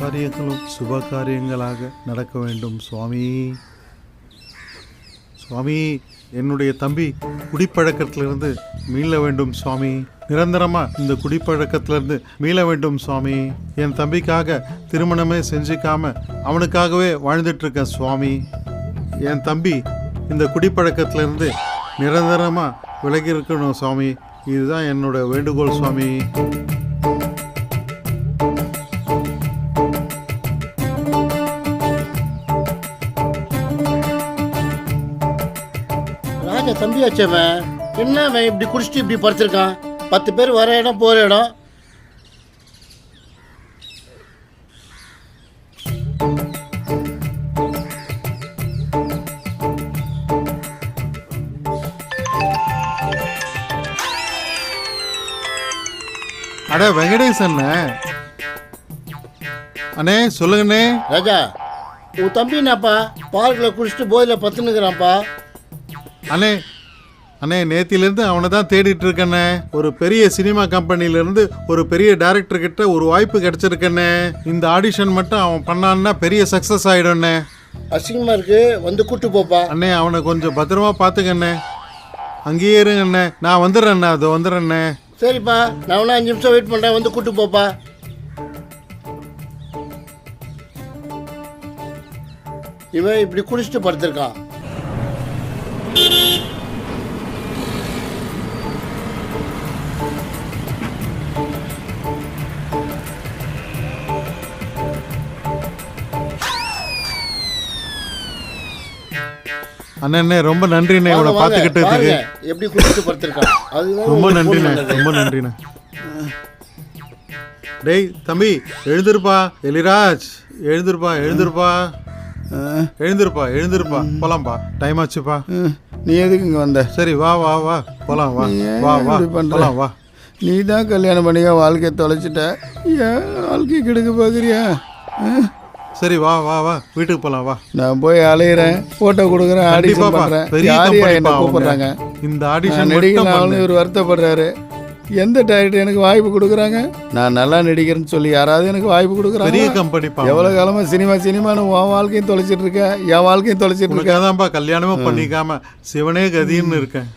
காரியங்களும் சுப காரியங்களாக நடக்க வேண்டும் சுவாமி. சுவாமி, என்னுடைய தம்பி குடிப்பழக்கத்திலிருந்து மீள வேண்டும் சுவாமி. நிரந்தரமா இந்த குடிப்பழக்கத்திலிருந்து மீள வேண்டும் சுவாமி. என் தம்பிக்காக திருமணமே செஞ்சுக்காம அவனுக்காகவே வாழ்ந்துட்டு இருக்கேன் சுவாமி. என் தம்பி இந்த குடிப்பழக்கத்திலிருந்து நிரந்தரமா விலகி இருக்கணும் சுவாமி. இதுதான் என்னோட வேண்டுகோள் சுவாமி. ராஜா தம்பி வச்சவன் என்ன அவன் இப்படி குடிச்சிட்டு இப்படி படுத்திருக்கான்? 10 பேர் வர இடம் போகிற இடம். அட வெங்கடேஷ் அண்ணே, சொல்லுங்கண்ணே. ராஜா, உன் தம்பி என்னப்பா பார்க்கில் குடிச்சிட்டு போதில் பத்துனுக்குறான்ப்பா. அண்ணே அண்ணே, நேத்திலேருந்து அவனை தான் தேடிட்டு இருக்கண்ணே. ஒரு பெரிய சினிமா கம்பெனிலேருந்து ஒரு பெரிய டைரக்டர் கிட்ட ஒரு வாய்ப்பு கிடைச்சிருக்கண்ணே. இந்த ஆடிஷன் மட்டும் அவன் பண்ணான்னா பெரிய சக்ஸஸ் ஆகிடும்ண்ணே. அசிங்கமாக இருக்கு, வந்து கூட்டு போப்பா. அண்ணே, அவனை கொஞ்சம் பத்திரமா பார்த்துக்கண்ணே. அங்கேயே இருங்கண்ணே, நான் வந்துடுறேண்ணே. அது வந்துடுறேண்ணே. சரிப்பா, நான் ஒன்று 5 நிமிஷம் வெயிட் பண்ணுறேன், வந்து கூட்டு போப்பா. இவன் இப்படி குடிச்சிட்டு படுத்திருக்கான். அண்ணே, ரொம்ப நன்றிண்ணே இவனை பார்த்துக்கிட்டதுக்கு. எப்படி குடிச்சிட்டு படுத்திருக்கான், அதுதான் ரொம்ப நன்றிண்ணே, ரொம்ப நன்றிண்ணே. டேய் தம்பி, எழுந்திருப்பா. எலிராஜ், எழுந்திருப்பா, எழுந்திருப்பா, எழுந்திருப்பா, எழுந்திருப்பா. போலாம்பா, டைம் ஆச்சுப்பா. நீ எதுக்கு இங்கே வந்த? சரி, வா வா வா போலாம். வா வா வா போலாம் வா. நீ தான் கல்யாணம் பண்ணிக்க வாழ்க்கையை தொலைச்சிட்ட, ஏன் வாழ்க்கை கெடுக்க பார்க்குறியா? சரி, வா வா வா, வீட்டுக்கு போலாம் வா. நான் போய் அலையிறேன், போட்டோ கொடுக்குறேன், ஆடிஷன் பண்ணுறேன். பெரிய என்ன கூப்பிடுறாங்க? இந்த ஆடிஷன் நடிகனாலும் இவர் வருத்தப்படுறாரு. எந்த டைரக்டர் எனக்கு வாய்ப்பு கொடுக்குறாங்க? நான் நல்லா நடிக்கிறேன்னு சொல்லி யாராவது எனக்கு வாய்ப்பு கொடுக்குறாங்க? பெரிய கம்பெனி. எவ்வளோ காலமா சினிமான்னு உன் வாழ்க்கையும் தொலைச்சிட்டு இருக்கேன், என் வாழ்க்கையும் தொலைச்சிட்டு இருக்கேன். கல்யாணமும் பண்ணிக்காம சிவனே கதின்னு இருக்கேன்.